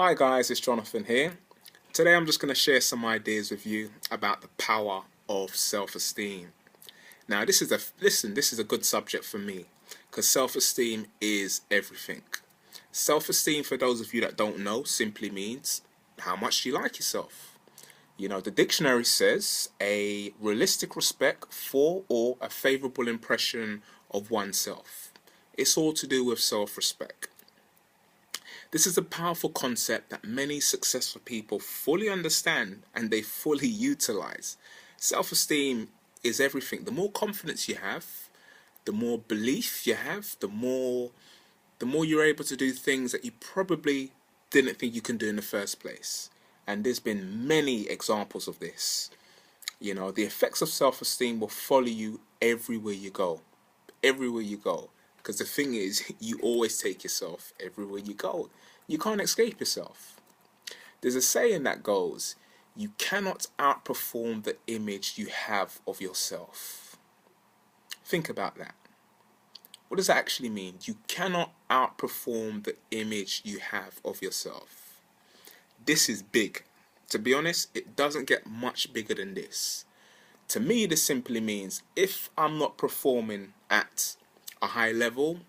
Hi guys, it's Jonathan here. Today I'm just going to share some ideas with you about the power of self-esteem. Now this is a good subject for me because self-esteem is everything. Self-esteem, for those of you that don't know, simply means how much do you like yourself. The dictionary says a realistic respect for or a favorable impression of oneself. It's all to do with self-respect. This is a powerful concept that many successful people fully understand and they fully utilize. Self-esteem is everything. The more confidence you have, the more belief you have, the more you're able to do things that you probably didn't think you can do in the first place. And there's been many examples of this. The effects of self-esteem will follow you everywhere you go. Everywhere you go. Because the thing is, you always take yourself everywhere you go. You can't escape yourself. There's a saying that goes, you cannot outperform the image you have of yourself. Think about that. What does that actually mean? You cannot outperform the image you have of yourself. This is big. To be honest, it doesn't get much bigger than this. To me, this simply means if I'm not performing at a high level,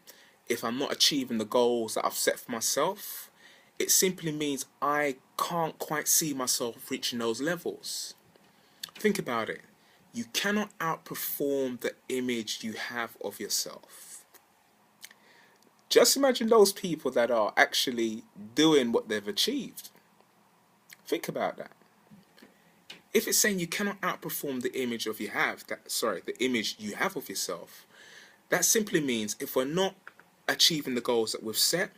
if I'm not achieving the goals that I've set for myself, it simply means I can't quite see myself reaching those levels. Think about it. You cannot outperform the image you have of yourself. Just imagine those people that are actually doing what they've achieved. Think about that. If it's saying you cannot outperform the image the image you have of yourself, that simply means if we're not achieving the goals that we've set,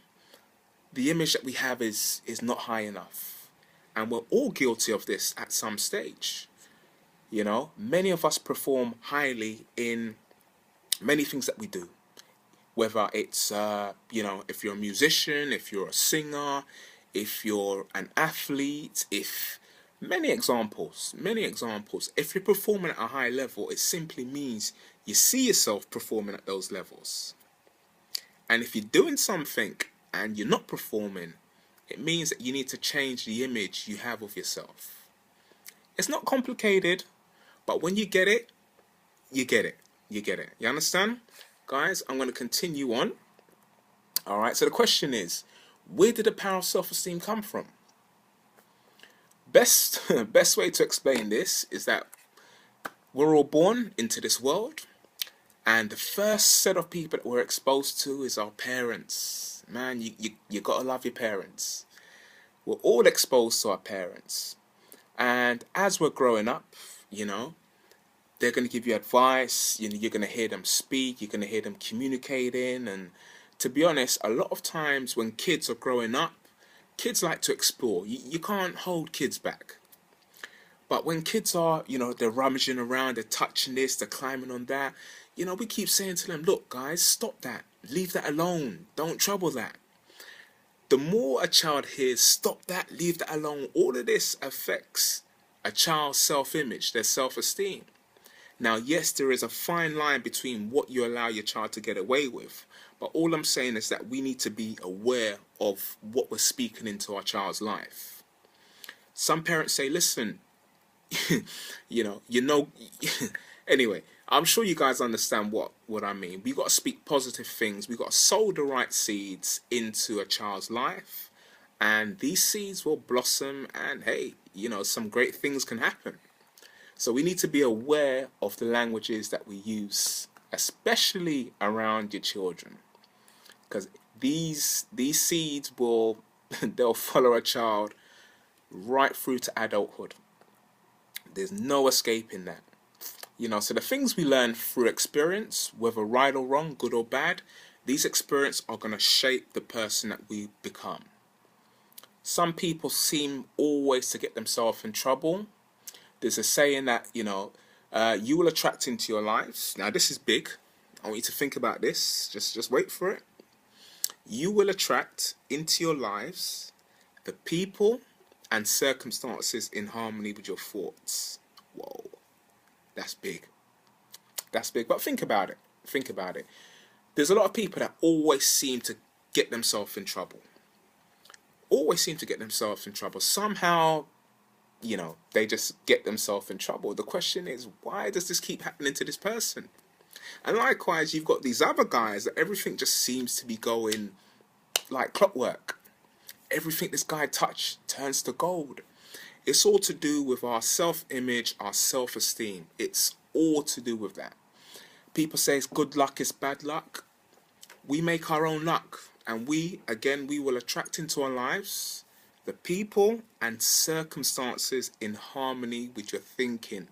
the image that we have is not high enough. And we're all guilty of this at some stage. Many of us perform highly in many things that we do. Whether it's, if you're a musician, if you're a singer, if you're an athlete, many examples. If you're performing at a high level, it simply means you see yourself performing at those levels. And if you're doing something and you're not performing, it means that you need to change the image you have of yourself. It's not complicated, but when you get it, you get it. You understand? Guys, I'm going to continue on. Alright, so the question is, where did the power of self-esteem come from? Best way to explain this is that we're all born into this world, and the first set of people that we're exposed to is our parents. Man, you gotta love your parents. We're all exposed to our parents, and as we're growing up, they're going to give you advice. You're going to hear them speak. You're going to hear them communicating. And to be honest, a lot of times when kids are growing up, kids like to explore. You can't hold kids back. But when kids are, they're rummaging around, they're touching this, they're climbing on that, we keep saying to them, look, guys, stop that. Leave that alone. Don't trouble that. The more a child hears, stop that, leave that alone, all of this affects a child's self-image, their self-esteem. Now, yes, there is a fine line between what you allow your child to get away with, but all I'm saying is that we need to be aware of what we're speaking into our child's life. Some parents say, listen, anyway, I'm sure you guys understand what I mean. We got to speak positive things. We got to sow the right seeds into a child's life, and these seeds will blossom, and hey, some great things can happen. So we need to be aware of the languages that we use, especially around your children, because these seeds they'll follow a child right through to adulthood. There's no escaping that. So the things we learn through experience, whether right or wrong, good or bad, these experiences are going to shape the person that we become. Some people seem always to get themselves in trouble. There's a saying that, you will attract into your lives. Now, this is big. I want you to think about this. Just wait for it. You will attract into your lives the people and circumstances in harmony with your thoughts. Whoa. That's big. But think about it. There's a lot of people that always seem to get themselves in trouble. always seem to get themselves in trouble. Somehow, they just get themselves in trouble. The question is, why does this keep happening to this person? And likewise, you've got these other guys that everything just seems to be going like clockwork. Everything this guy touches turns to gold. It's all to do with our self-image, our self-esteem. It's all to do with that. People say it's good luck is bad luck. We make our own luck. And we will attract into our lives the people and circumstances in harmony with your thinking.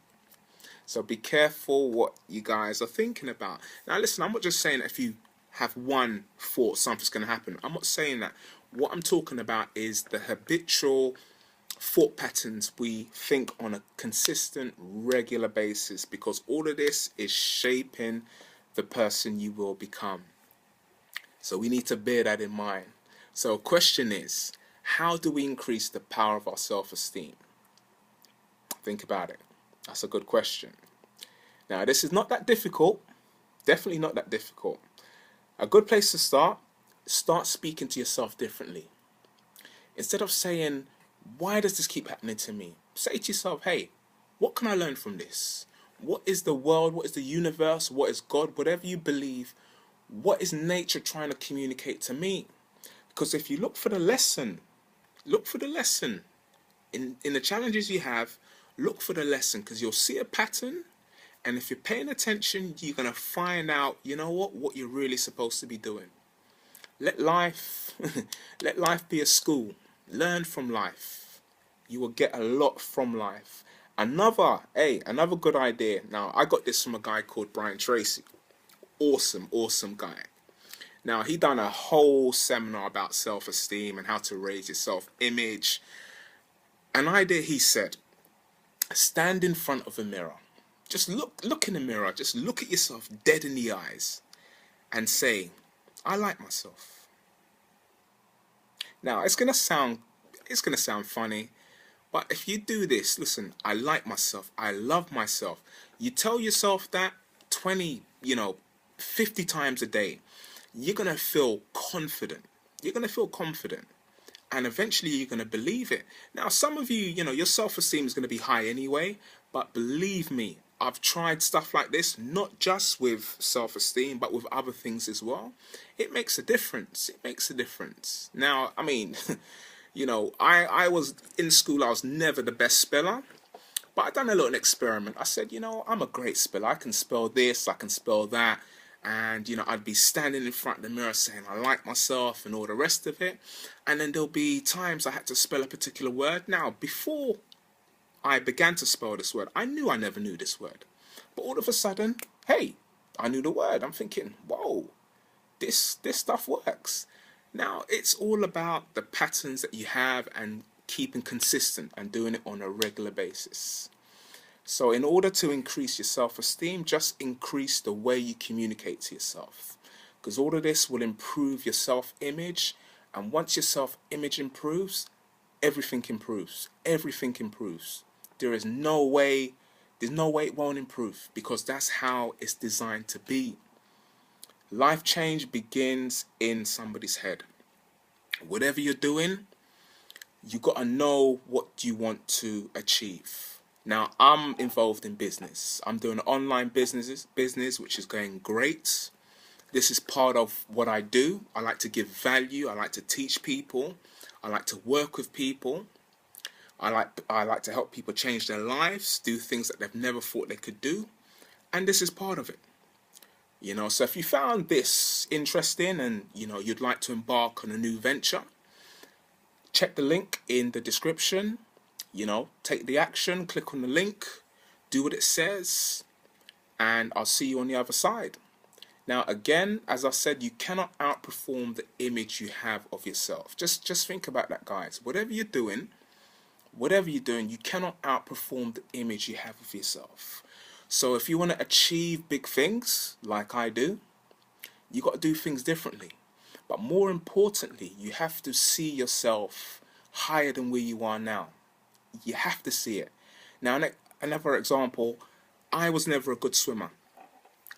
So be careful what you guys are thinking about. Now listen, I'm not just saying that if you have one thought, something's going to happen. I'm not saying that. What I'm talking about is the habitual thought patterns we think on a consistent, regular basis, because all of this is shaping the person you will become. So we need to bear that in mind. So the question is, how do we increase the power of our self-esteem? Think about it. That's a good question. Now, this is not that difficult. Definitely not that difficult. A good place to start speaking to yourself differently. Instead of saying, why does this keep happening to me? Say to yourself, hey, what can I learn from this? What is the world? What is the universe? What is God? Whatever you believe, what is nature trying to communicate to me? Because if you look for the lesson in the challenges you have, look for the lesson, because you'll see a pattern. And if you're paying attention, you're going to find out, what you're really supposed to be doing. Let life be a school. Learn from life. You will get a lot from life. Another good idea. Now, I got this from a guy called Brian Tracy. Awesome guy. Now, he done a whole seminar about self-esteem and how to raise your self-image. An idea he said, stand in front of a mirror. Just look in the mirror. Just look at yourself dead in the eyes and say, I like myself. Now, it's gonna sound funny, but if you do this, listen, I like myself, I love myself. You tell yourself that 20, 50 times a day, you're gonna feel confident. And eventually you're gonna believe it. Now, some of you, your self-esteem is gonna be high anyway, but believe me, I've tried stuff like this, not just with self-esteem, but with other things as well. It makes a difference. Now, I mean, I was in school, I was never the best speller, but I done a little experiment. I said, I'm a great speller. I can spell this, I can spell that. And, I'd be standing in front of the mirror saying, I like myself and all the rest of it. And then there'll be times I had to spell a particular word. Now, before I began to spell this word, I knew I never knew this word. But all of a sudden, hey, I knew the word. I'm thinking, whoa, this stuff works. Now, it's all about the patterns that you have and keeping consistent and doing it on a regular basis. So in order to increase your self-esteem, just increase the way you communicate to yourself. Because all of this will improve your self-image. And once your self-image improves, everything improves. There's no way it won't improve, because that's how it's designed to be. Life change begins in somebody's head. Whatever you're doing, you got to know what you want to achieve. Now, I'm involved in business. I'm doing online business, which is going great. This is part of what I do. I like to give value. I like to teach people. I like to work with people. I like to help people change their lives, do things that they've never thought they could do. And this is part of it. So if you found this interesting and, you'd like to embark on a new venture, check the link in the description. Take the action, click on the link, do what it says, and I'll see you on the other side. Now, again, as I said, you cannot outperform the image you have of yourself. Just think about that, guys. Whatever you're doing, you cannot outperform the image you have of yourself. So if you want to achieve big things, like I do, you got to do things differently. But more importantly, you have to see yourself higher than where you are now. You have to see it. Now, another example, I was never a good swimmer.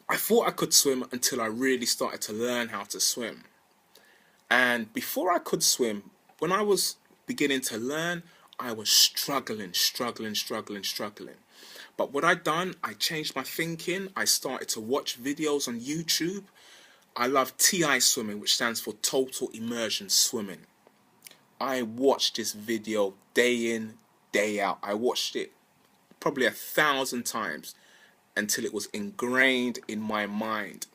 I thought I could swim until I really started to learn how to swim. And before I could swim, when I was beginning to learn, I was struggling. But what I done, I changed my thinking. I started to watch videos on YouTube. I love TI swimming, which stands for total immersion swimming. I watched this video day in, day out. I watched it probably 1,000 times until it was ingrained in my mind.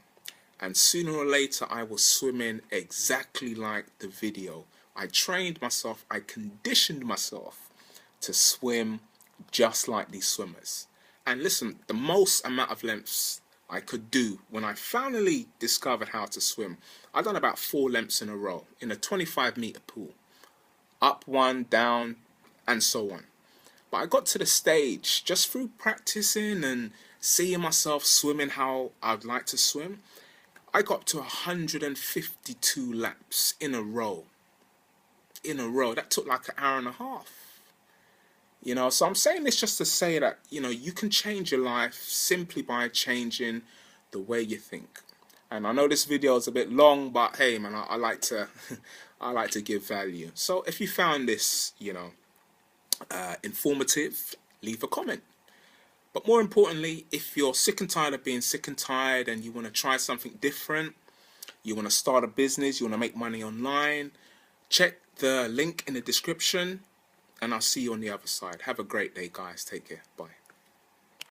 And sooner or later, I was swimming exactly like the video. I trained myself, I conditioned myself to swim just like these swimmers. And listen, the most amount of lengths I could do when I finally discovered how to swim, I done about 4 lengths in a row in a 25-meter pool. Up one, down, and so on. But I got to the stage just through practicing and seeing myself swimming how I'd like to swim. I got to 152 laps in a row. That took like an hour and a half. So I'm saying this just to say that, you can change your life simply by changing the way you think. And I know this video is a bit long, but hey, man, I like to, I like to give value. So if you found this, informative, leave a comment. But more importantly, if you're sick and tired of being sick and tired and you want to try something different, you want to start a business, you want to make money online, check the link in the description, and I'll see you on the other side. Have a great day, guys. Take care. Bye.